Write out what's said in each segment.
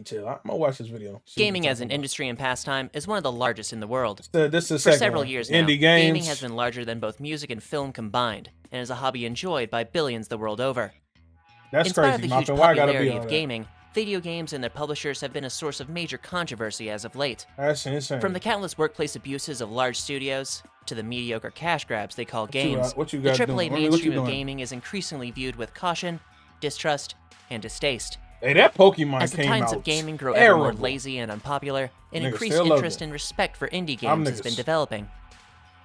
Chill. I'm gonna watch this video. Gaming as an industry and pastime is one of the largest in the world. This is For several years now, indie games. gaming has been larger than both music and film combined, and is a hobby enjoyed by billions the world over. That's In spite of crazy. the huge Why gotta be popularity all of that? gaming, video games and their publishers have been a source of major controversy as of late. That's insane. From the countless workplace abuses of large studios, to the mediocre cash grabs they call games, what you the got AAA doing? What you mainstream of doing? gaming is increasingly viewed with caution, distrust, and distaste. Hey, that Pokemon As the came times out of gaming grow ever more terrible. lazy and unpopular, an Niggas increased still love interest it. and respect for indie games has been developing.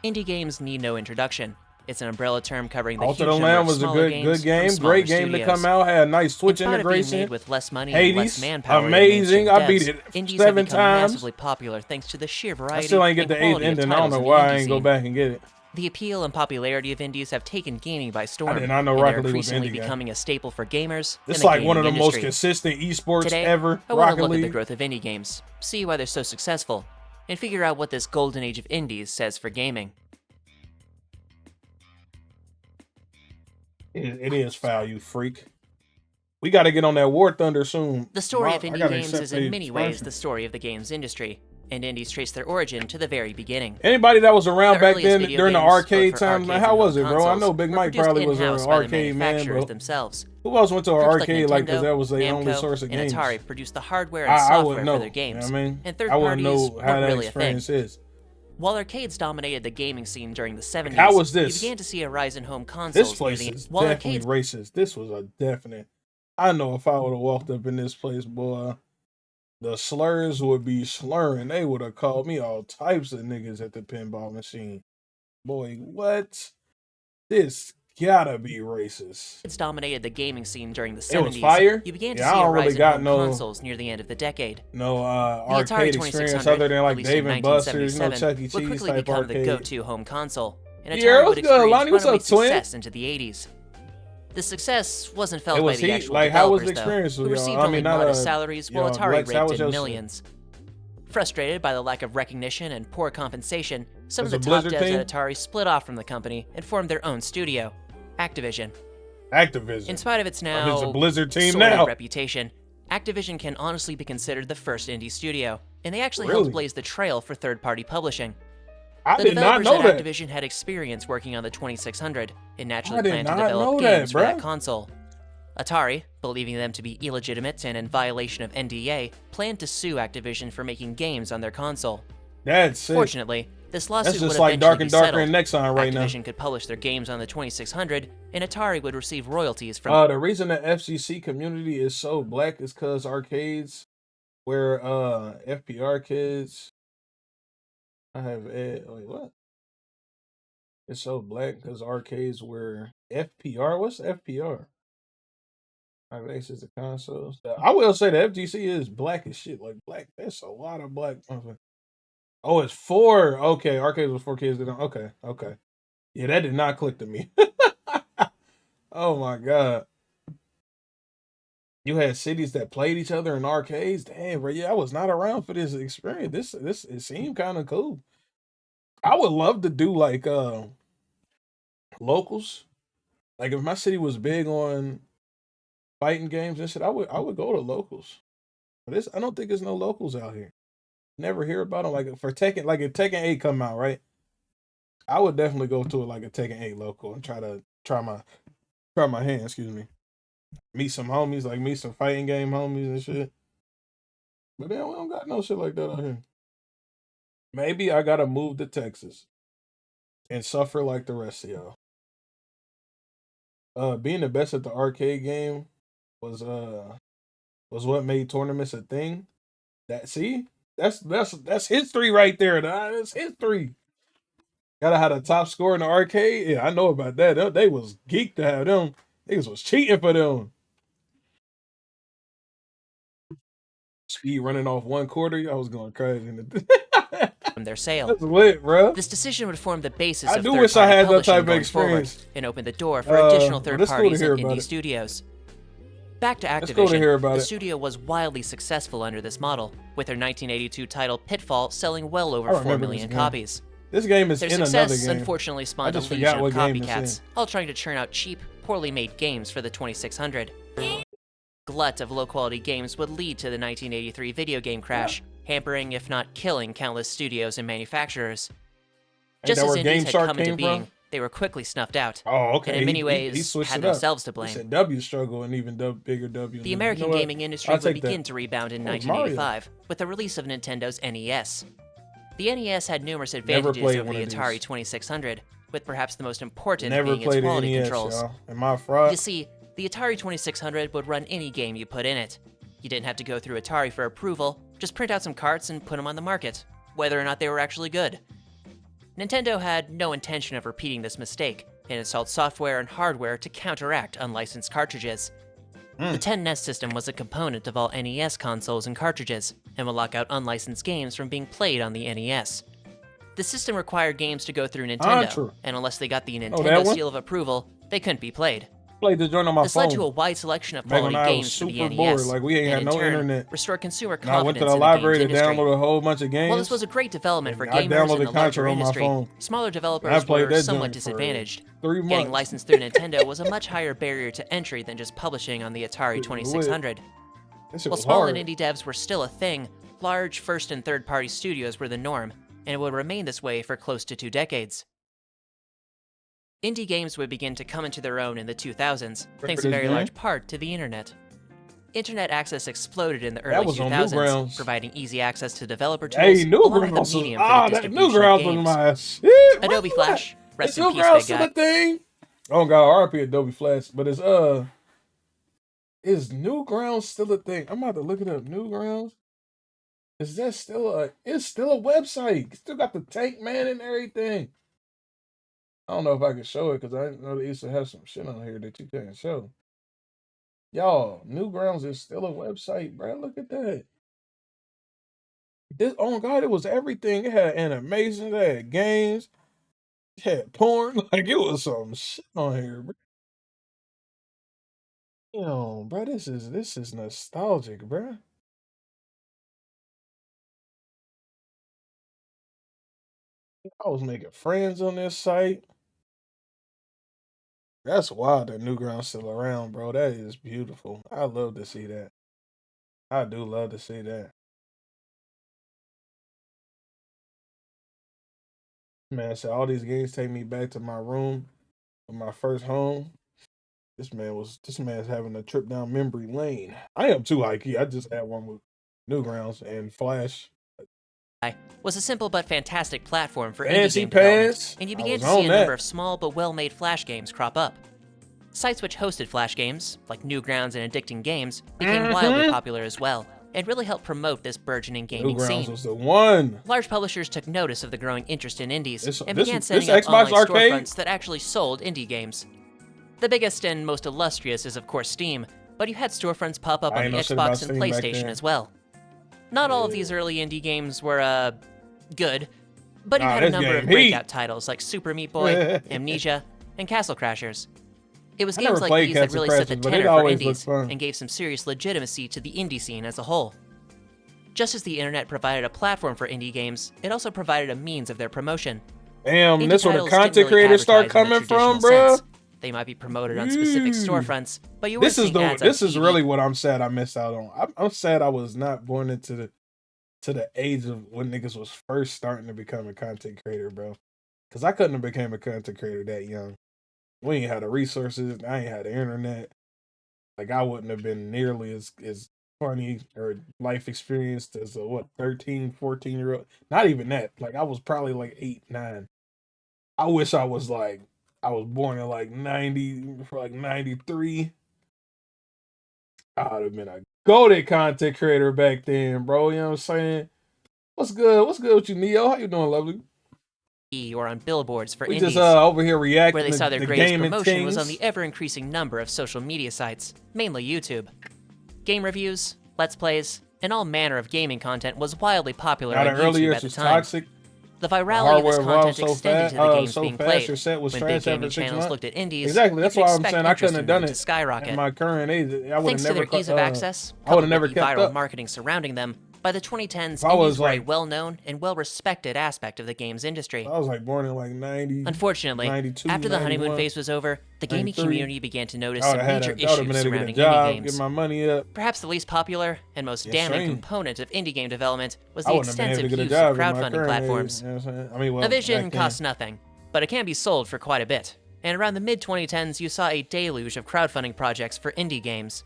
Indie games need no introduction. It's an umbrella term covering the huge Alter the number Lamb of was a smaller good games game, from great smaller game to studios. come out. Had a nice Twitch In spite of being integration. made with less money and less Hades, manpower amazing. than I beat mainstream it devs, indies 7 have become times. massively popular thanks to the sheer I variety still ain't get and the 8th quality of ending. I don't titles know in the why I indie ain't go scene. back and get it. The appeal and popularity of indies have taken gaming by storm. I did not know and they're Rocket League was an increasingly indie game. becoming a staple for gamers. It's and the like one of the gaming most industry. consistent esports Today, ever. I want to Rocket look at the League. growth of indie games, see why they're so successful, and figure out what this golden age of indies says for gaming. It is foul, you freak. We got to get on that War Thunder soon. The story of I indie gotta games accept is in the many ways sponsor. the story of the games industry, and indies trace their origin to the very beginning. Anybody that was around The back earliest then video during the games, arcade both for times, man, arcades how and was it, home bro? I know consoles, Big were Mike produced probably was an in-house by the arcade man, manufacturers bro. themselves. Who else went to an Groups arcade like because Nintendo, that was their only Namco, source of and games? Atari produced the hardware and I software wouldn't know. for their You games, know what I mean? and third I wouldn't parties know how weren't that really a thing. experience is. While arcades dominated the gaming scene during the 70s, How was this? you began to see a rise in home consoles. This place near the is while definitely arcades racist. This was a definite. I know if I would have walked up in this place, boy, the slurs would be slurring. They would have called me all types of niggas at the pinball machine. Boy, what? This gotta be racist. dominated the gaming scene during the It was 70s, fire? you began to Yeah, I see a don't really rise in got home no- consoles near the end of the decade. No The arcade Atari experience 2600, other than like released in Dave and Buster's, no 1977, Chuck E. would Cheese quickly type become the arcade. go-to home console, and Yeah, Atari what's would good, experience Lonnie? What's up, runaway twin? success into the 80s. The success wasn't felt It by was the heat. actual Like, how was the developers, though, experience who with y'all? received I only mean, not modest salaries, while yo, Atari Lex, how was raked your in shit? millions. Frustrated by the lack of recognition and poor compensation, some of Was the it top Blizzard devs team? at Atari split off from the company and formed their own studio, Activision. Activision. In spite of its now It's a Blizzard team sordid now. reputation, Activision can honestly be considered the first indie studio, and they actually Really? helped blaze the trail for third-party publishing. I The did not developers know at that. Activision had experience working on the 2600 and naturally I did planned to not develop know that, games for that bruh. console. Atari, believing them to be illegitimate and in violation of NDA, planned to sue Activision for making games on their console. That's sick. Fortunately, this lawsuit That's would just like eventually Dark be and Darker settled. and Nexon right now. Activision could publish their games on the 2600, and Atari would receive royalties from The reason the FCC community is so black is because arcades where FPR kids. I have wait, what? It's so black because arcades where FPR. What's FPR? Private access to consoles. I will say the FGC is black as shit. Like black, that's a lot of black. Oh, it's 4. Okay, arcades with 4 kids. Okay, okay. Yeah, that did not click to me. Oh my god. You had cities that played each other in arcades. Damn, bro. Yeah, I was not around for this experience. This it seemed kind of cool. I would love to do like locals. Like if my city was big on fighting games and shit, I would go to locals. But I don't think there's no locals out here. Never hear about them. Like for Tekken, like if Tekken 8 come out, right? I would definitely go to it like a Tekken 8 local and try my hand, excuse me. Meet some homies, like meet some fighting game homies and shit. But then we don't got no shit like that out here. Maybe I gotta move to Texas and suffer like the rest of y'all. Being the best at the arcade game was what made tournaments a thing. That's history right there. That's history. Gotta have the top score in the arcade. Yeah, I know about that. They was geeked to have them. Niggas was cheating for them. Speed running off 1/4. I was going crazy. from their sale. That's lit, bro. This decision would form the basis I of do wish I third-party had that publishing type of going forward experience. and open the door for additional third it's cool to parties hear and about indie it. studios. Back to It's cool to hear Activision, about the it. studio was wildly successful under this model, with their 1982 title Pitfall selling well I over 4 remember million this game. copies. This game is Their in another success game. unfortunately spawned I a just legion forgot of what game it's copycats, in. all trying to churn out cheap, poorly made games for the 2600. glut of low-quality games would lead to the 1983 video game crash, hampering if not killing countless studios and manufacturers. Ain't Just that as where indies Game had Shark come into came being, from? they were quickly snuffed out, Oh, okay. and in many he ways switched had it up. themselves to He blame. said W struggle and even bigger W. The American you know what? gaming industry I'll would take begin that. to rebound in Oh, it's Mario. 1985 with the release of Nintendo's NES. The NES had numerous Never advantages played over one the of Atari these. 2600, with perhaps the most important Never being its played the quality NES, controls. y'all. Am I fraud? You see, the Atari 2600 would run any game you put in it. You didn't have to go through Atari for approval, just print out some carts and put them on the market, whether or not they were actually good. Nintendo had no intention of repeating this mistake, and installed software and hardware to counteract unlicensed cartridges. The 10NES system was a component of all NES consoles and cartridges, and would lock out unlicensed games from being played on the NES. The system required games to go through Nintendo, true. and unless they got the that Nintendo one? seal of approval, they couldn't be played. Played the joint on my This phone. led to a wide selection of Back quality when I was games for the super NES, bored, like, we ain't and had in no turn, internet. restored consumer And I went to confidence the in the library games to industry. download a whole bunch of games. While this was a great development for And I gamers downloaded and the larger Contra on my industry, phone. smaller I developers played were that somewhat joint for disadvantaged. 3 months. Getting licensed through Nintendo was a much higher barrier to entry than just publishing on the Atari 2600. That shit While was small hard. and indie devs were still a thing, large first and third party studios were the norm, and it would remain this way for close to 2 decades. Indie games would begin to come into their own in the 2000s, thanks in this very game? large part to the internet. Internet access exploded in the That early was on 2000s, Newgrounds. providing easy access to developer tools, Hey, along with Newgrounds a was medium for the that distribution of Newgrounds was games. my shit. Adobe bro. Flash, rest Is in peace, Newgrounds big still guy. a thing? Oh god, RP Adobe Flash, but is Newgrounds still a thing? I'm about to look it up. Newgrounds. Is that still it's still a website. Still got the Tank Man and everything. I don't know if I can show it because I didn't know they used to have some shit on here that you can't show. Y'all, Newgrounds is still a website, bro. Look at that. This, oh my god, it was everything. It had animations, it had games, it had porn. Like it was some shit on here, bro. Yo, bro, this is nostalgic, bro. I was making friends on this site. That's wild that Newgrounds still around, bro. That is beautiful. I love to see that. I do love to see that. Man said all these games take me back to my room, my first home. This man's having a trip down memory lane. I am too, high key. I just had one with Newgrounds and Flash. Was a simple but fantastic platform for indie Fancy game development, Pants. and you I began was to see on a that. number of small but well-made Flash games crop up. Sites which hosted Flash games, like Newgrounds and Addicting Games, became wildly popular as well, and really helped promote this burgeoning gaming Newgrounds scene. was the one. Large publishers took notice of the growing interest in indies, and this- began this setting up Xbox online Arcade? storefronts that actually sold indie games. The biggest and most illustrious is of course Steam, but you had storefronts pop up I on ain't the know shit about Xbox and Steam back PlayStation then. as well. Not all of these early indie games were, good, but you Nah, had a this number of game heat. breakout titles like Super Meat Boy, Amnesia, and Castle Crashers. It was I games never like played these that Castle really set the Crashers, but it tenor for always looked indies fun. and gave some serious legitimacy to the indie scene as a whole. Just as the internet provided a platform for indie games, it also provided a means of their promotion. Damn, Indie this where the titles didn't content really creators start advertise in the coming from, traditional bruh. sense. They might be promoted on specific Ooh. storefronts, but you weren't This is seeing ads on this is TV. really what I'm sad I missed out on. I'm sad I was not born into the age of when niggas was first starting to become a content creator, bro. Cause I couldn't have became a content creator that young. We ain't had the resources. I ain't had the internet. Like I wouldn't have been nearly as funny or life experienced as a 13, 14-year-old. Not even that. Like I was probably like 8, 9. I wish I was born in like 90, for like 93. I would have been a goated content creator back then, bro. You know what I'm saying? What's good? What's good with you, Neo? How you doing, lovely? Or on billboards for We indies, just over here reacting where they saw to their the greatest gaming promotion was on things. the ever-increasing number of social media sites, mainly YouTube. Game reviews, let's plays, and all manner of gaming content was wildly popular Now on the early YouTube years at the was time. toxic. The The virality of this hardware evolved content so extended fast. to the games So being fast. played. Your set was When trash big gaming after 6 channels months. looked at indies, Exactly. That's you could why I'm expect saying I interest couldn't have in them done to it skyrocket. at my current age. I would have Thanks to never. their ease of access, I would have coupled never with the kept viral up. marketing surrounding them, By the 2010s, If I indies was were a like, well-known and well-respected aspect of the games industry. I was like born in like 90, Unfortunately, 92, after the honeymoon 91, phase was over, the gaming 93. community began to notice I would some have major had I would have been issues able to get a surrounding indie job, get games. my money up. Perhaps the least popular and most Yes, damning sir. component of indie game development was I the wouldn't have been able to extensive get a use of job in my crowdfunding current platforms. age. You know what I'm saying? I mean, well, A vision back costs then. nothing, but it can be sold for quite a bit. And around the mid-2010s, you saw a deluge of crowdfunding projects for indie games.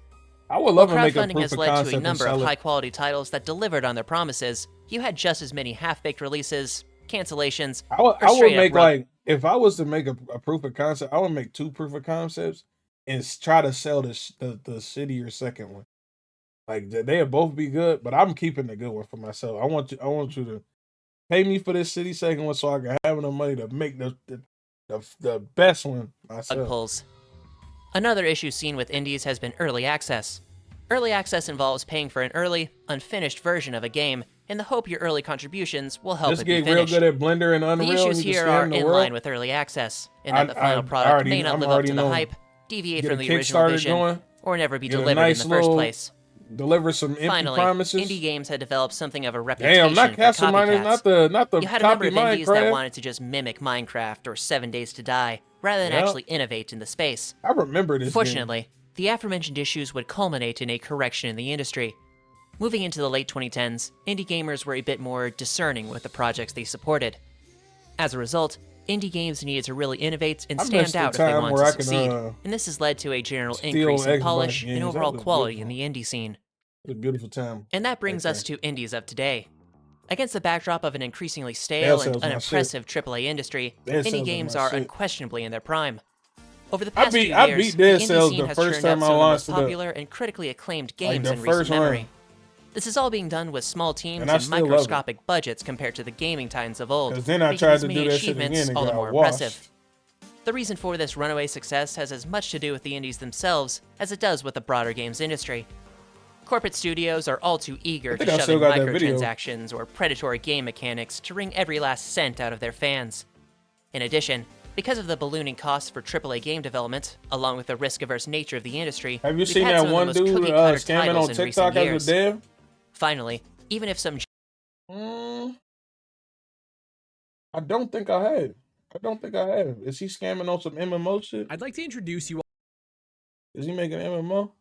I would While love to make a crowdfunding proof has of led to a concept and number of sell it. high-quality titles that delivered on their promises, you had just as many half-baked releases, cancellations, I would or straight-up make run. like, if I was to make a proof of concept, I would make 2 proof of concepts and try to sell the shittier second one. Like they'll both be good, but I'm keeping the good one for myself. I want you to pay me for this shitty second one so I can have enough money to make the best one myself. Pulls. Another issue seen with indies has been early access. Early access involves paying for an early, unfinished version of a game in the hope your early contributions will help Just it be get real finished. good at Blender and The Unreal. issues and you can here are scam the in world. line with early access, in that the final I product already- may not I'm live up already to the knowing. hype, deviate Get from a the original Kickstarter vision, going, or never be get a delivered nice in the first little place. deliver some empty Finally, promises. indie games had developed something of a reputation Damn, not for Castle Miners, copycats. not the You had a number copy of indies that Minecraft. wanted to just mimic Minecraft or 7 Days to Die, rather than Yep. actually innovate in the space. I remember this. Fortunately, the aforementioned issues would culminate in a correction in the industry. Moving into the late 2010s, indie gamers were a bit more discerning with the projects they supported. As a result, indie games needed to really innovate and I missed stand the out if they time wanted where to I can, succeed, and this has led to a general steal increase in Xbox polish games. and That overall was quality in beautiful. the indie scene. It's a beautiful time. And that brings Right us there. to indies of today. Against the backdrop of an increasingly Dead stale and Cells my shit. unimpressive AAA industry, Dead Cells indie is games my are shit. unquestionably in their prime. Over the I past few beat years, the Dead indie Cells scene the has first churned out time I some of the most launched it up. popular and critically acclaimed Like games the in recent first memory. run. This is all being done with small teams And I and still love it. microscopic budgets compared to the gaming times of old, Because then I making tried these to many do that shit achievements again and all the got more washed. impressive. The reason for this runaway success has as much to do with the indies themselves as it does with the broader games industry. Corporate studios are all too eager to think I shove still in got that video. microtransactions or predatory game mechanics to wring every last cent out of their fans. In addition, because of the ballooning costs for AAA game development, along with the risk-averse nature of the industry, Have you we've seen had that some of the one most dude cookie-cutter scamming titles on in TikTok recent as a years. dev? Finally, even if some I don't think I have. Is he scamming on some MMO shit? I'd like to introduce you all. Is he making MMO?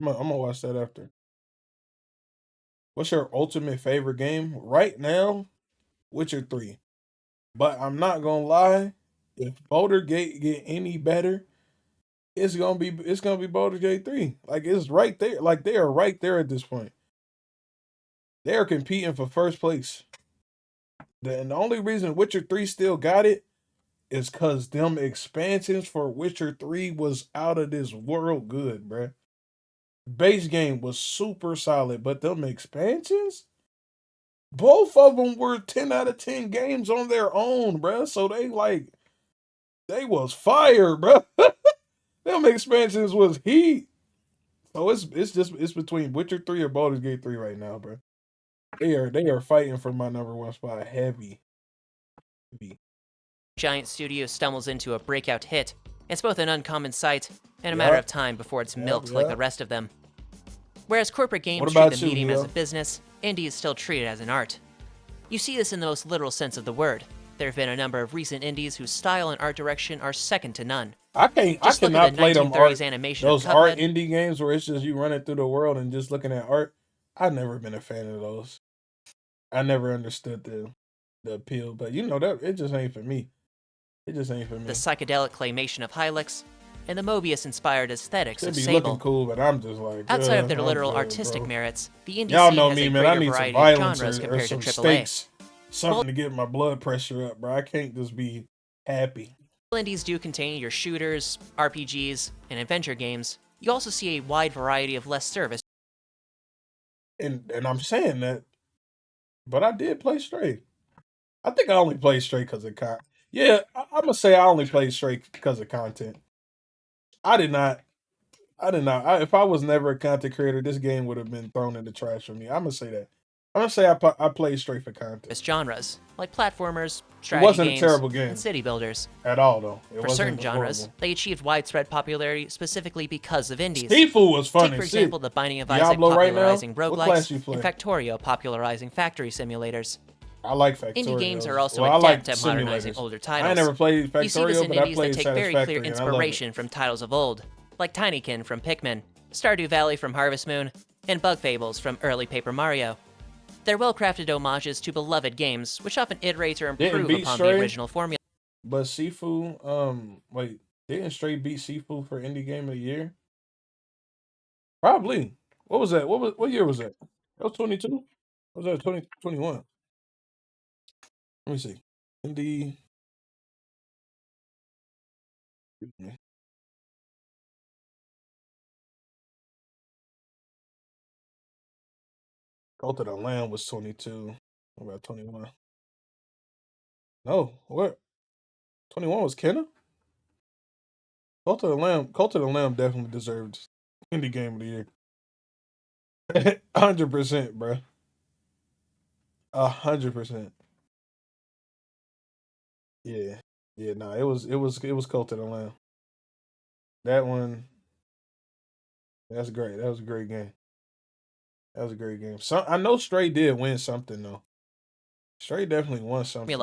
I'm gonna watch that after. What's your ultimate favorite game right now? Witcher 3. But I'm not gonna lie, if Boulder Gate get any better, it's gonna be Boulder Gate 3. Like it's right there. Like they are right there at this point. They are competing for first place. And the only reason Witcher 3 still got it is cause them expansions for Witcher 3 was out of this world good, bruh. Base game was super solid, but them expansions, both of them were 10 out of 10 games on their own, bruh. So they was fire, bruh. Them expansions was heat. So it's between Witcher 3 or Baldur's Gate 3 right now, bruh. They are fighting for my number one spot heavy. giant studio stumbles into a breakout hit, it's both an uncommon sight and a matter of time before it's milked like the rest of them. Whereas corporate games treat about the you, medium as Leo? a business, indie is still treated as an art. You see this in the most literal sense of the word. There have been a number of recent indies whose style and art direction are second to none. I Just look cannot at the play them 1930s animation of those art Cuphead. indie games where it's just you running through the world and just looking at art. I've never been a fan of those. I never understood the appeal, but you know that it just ain't for me. It just ain't for me. The psychedelic claymation of Hylix, and the Mobius-inspired aesthetics It of be Sable. looking cool, but I'm just like Outside of their I'm literal good, artistic bro. merits, the indie Y'all scene know has me, a man. I greater need some variety of violence genres or compared to some AAA. stakes, something to get my blood pressure up, bro. I can't just be happy. While indies do contain your shooters, RPGs, and adventure games, you also see a wide variety of less service. And I'm saying that, but I did play Stray. I think I only played Stray because of content. Yeah, I'm gonna say I only played Stray because of content. I did not. If I was never a content creator, this game would have been thrown in the trash for me. I'm gonna say that. I'm gonna say I played straight for content. genres, like platformers, It strategy wasn't a games, terrible game and city builders. at all, though. It For wasn't certain genres, horrible. they achieved widespread popularity specifically because of indies. Sifu was funny. Take, for Shit. example, The Binding of Isaac Diablo right now? popularizing What class roguelikes, you play? and Factorio popularizing factory simulators. I like Factorio. Indie games are also I adept like at modernizing simulators. older titles. I never played You see this Factorio, in but I indies played that take very Satisfactory, clear and I love it. inspiration from titles of old, like Tinykin from Pikmin, Stardew Valley from Harvest Moon, and Bug Fables from early Paper Mario. They're well-crafted homages to beloved games, which often iterate or improve beat upon Stray? the original formula. But Sifu, wait, didn't Stray beat Sifu for Indie Game of the Year? Probably. What was that? What year was that? That was 22? Was that 2021? Let me see. Indie. Excuse me. Cult of the Lamb was 22. What about 21? No, what? 21 was Kenna? Cult of the Lamb definitely deserved Indie Game of the Year. 100%, bro. 100%. Yeah. Yeah, no, it was Cult of the Lamb. That one, that's great. That was a great game. That was a great game. I know Stray did win something though. Stray definitely won something.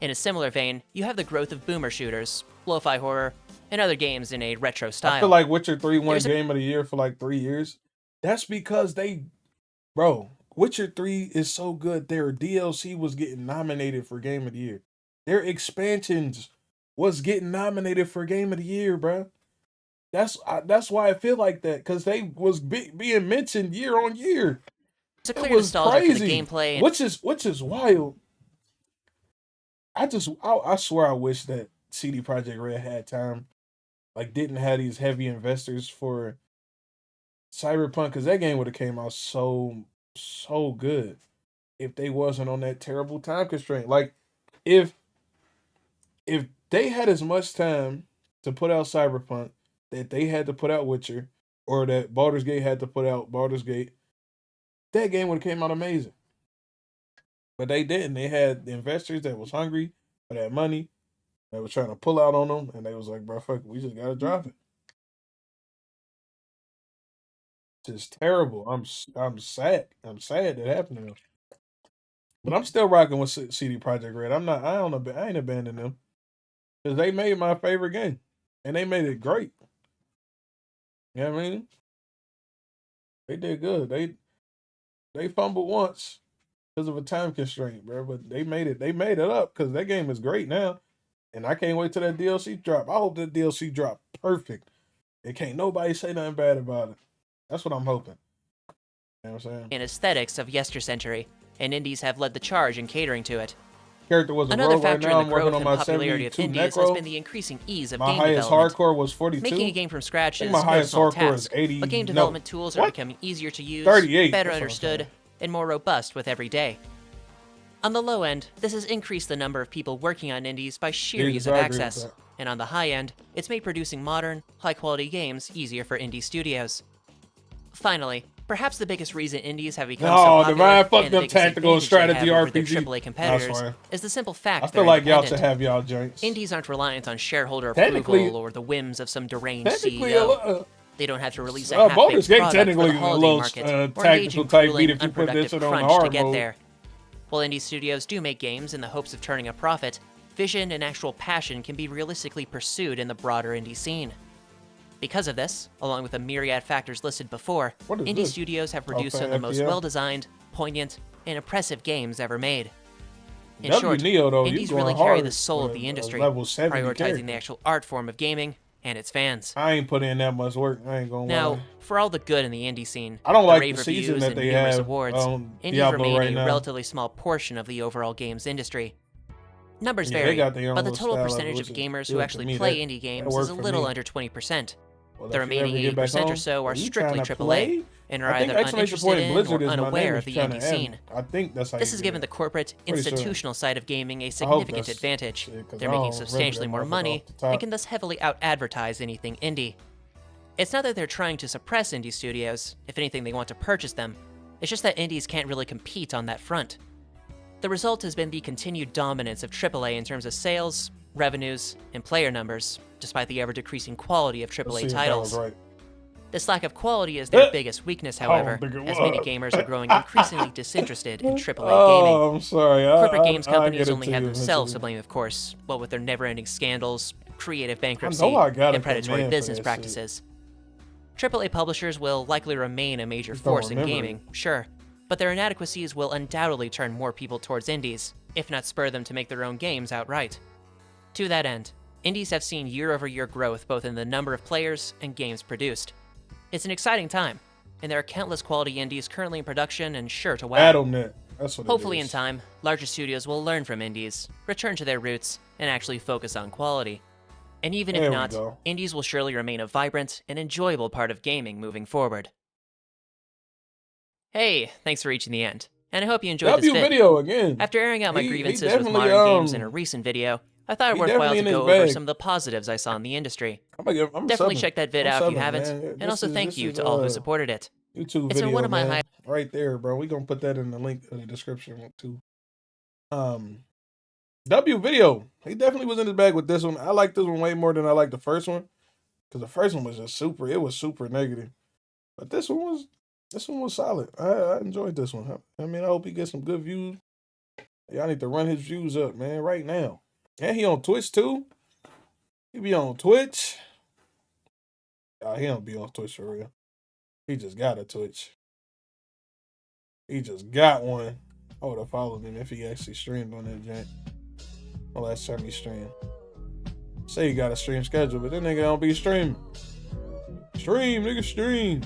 In a similar vein, you have the growth of boomer shooters, lo-fi horror, and other games in a retro style. I feel like Witcher 3 won There's a- Game of the Year for like 3 years. That's because Witcher 3 is so good. Their DLC was getting nominated for Game of the Year. Their expansions was getting nominated for Game of the Year, bro. That's why I feel like that, because they was being mentioned year on year. It's a It clear was nostalgia for the crazy. gameplay and Which is wild. I swear I wish that CD Projekt Red had time, like didn't have these heavy investors for Cyberpunk, because that game would have came out so good if they wasn't on that terrible time constraint. Like if they had as much time to put out Cyberpunk that they had to put out Witcher, or that Baldur's Gate had to put out Baldur's Gate, that game would have came out amazing. But they didn't. They had the investors that was hungry for that money, that was trying to pull out on them, and they was like, bro, fuck it, we just gotta drop it. It's just terrible. I'm sad. I'm sad that happened to them. But I'm still rocking with CD Projekt Red. I ain't abandoning them. Because they made my favorite game. And they made it great. You know what I mean? They did good. They fumbled once because of a time constraint, bro. But they made it up because that game is great now. And I can't wait till that DLC drop. I hope that DLC drop perfect. And can't nobody say nothing bad about it. That's what I'm hoping. You know what I'm saying? and aesthetics of yestercentury, and indies have led the charge in catering to it. Character was a Another rogue right factor now. in I'm the working growth on and my popularity of 72 indies has Necro. been the increasing ease of My game highest development. hardcore was 42. Making a game from scratch I is think my no highest small hardcore is task, 80. but game no. development tools are What? becoming easier to use, 38. better That's what I'm understood, saying. and more robust with every day. On the low end, this has increased the number of people working on indies by sheer Yes, ease of I agree with access, that. and on the high end, it's made producing modern, high-quality games easier for indie studios. Finally, perhaps the biggest reason indies have become so No, popular Divine, fuck and the them biggest tactical advantage they strategy have over their RPG. AAA competitors swear. is the simple fact I they're feel like y'all should independent. have y'all joints. Indies aren't reliant on shareholder Technically- approval or the whims of some deranged Technically, CEO. They don't have to release a Baldur's half-baked Gate product for technically the a holiday little market or engage tactical in type grueling, beat if you put that unproductive shit on the crunch to hard get mode. there. While indie studios do make games in the hopes of turning a profit, vision and actual passion can be realistically pursued in the broader indie scene. Because of this, along with the myriad factors listed before, What is indie this? studios have Oh, produced some of the most FTL? well-designed, poignant, and impressive games ever made. In W short, Neo, though, you indies going really carry hard the soul of for the a industry, level 70 prioritizing character. the actual art form of gaming and its fans. I ain't put in that much work. I ain't gonna Now, lie. for all the good in the indie scene, I don't the like rave the season reviews that and they numerous have awards, on indies Diablo remain right a now. relatively small portion of the overall games industry. Numbers Yeah, they vary, got their own but the little total style of it, percentage which of is gamers good who to actually me. play That- indie games worked is a for little me. under 20%. Well, The if you ever remaining get back 80% or home, so are you strictly tryna AAA play? and are I think either exclamation uninterested point in Blizzard or is my unaware name of is the trying indie to end. scene. I think that's how This you has do given it. the corporate, Pretty sure. institutional side of gaming a hope significant that's advantage. shit, 'cause They're I making don't remember substantially that more motherfucker money off the top. and can thus heavily out-advertise anything indie. It's not that they're trying to suppress indie studios. If anything, they want to purchase them. It's just that indies can't really compete on that front. The result has been the continued dominance of AAA in terms of sales, revenues, and player numbers, despite the ever-decreasing quality of Let's AAA see if that titles. was right. This lack of quality is their biggest weakness, however, think it as many was. gamers are growing increasingly disinterested in AAA gaming. Oh, I'm sorry. Corporate games I companies get it only to have you themselves to eventually. blame, of course, what with their never-ending scandals, creative I bankruptcy, know I gotta and predatory command for business that practices. AAA publishers will likely remain a major Just don't force in remember gaming, sure, but their inadequacies will undoubtedly turn more people towards indies, if not spur them to make their own games outright. To that end, indies have seen year-over-year growth both in the number of players and games produced. It's an exciting time, and there are countless quality indies currently in production and sure to wow. BattleNet. That's what Hopefully it in is. time, larger studios will learn from indies, return to their roots, and actually focus on quality. And even There if we not, go. indies will surely remain a vibrant and enjoyable part of gaming moving forward. Hey, thanks for reaching the end, and I hope you enjoyed this W vid. video again. After airing out my He grievances with definitely, modern games in a recent video, I thought it he worthwhile definitely to in his go over bag. some of the positives I saw in the industry. I'm Definitely subbing. check that vid I'm out if you subbing, haven't, man. and also thank you to all who supported it. YouTube It's been video, one of my man. Right there, bro. We gonna put that in the link in the description too. W video. He definitely was in his bag with this one. I like this one way more than I like the first one. Because the first one was just super, it was super negative. But this one was solid. I enjoyed this one. I mean, I hope he gets some good views. Y'all need to run his views up, man, right now. And he on Twitch too. He be on Twitch. He don't be on Twitch for real. He just got a Twitch. He just got one. I would have followed him if he actually streamed on that jank. The last time he streamed. Say he got a stream schedule, but that nigga don't be streaming. Stream, nigga, stream.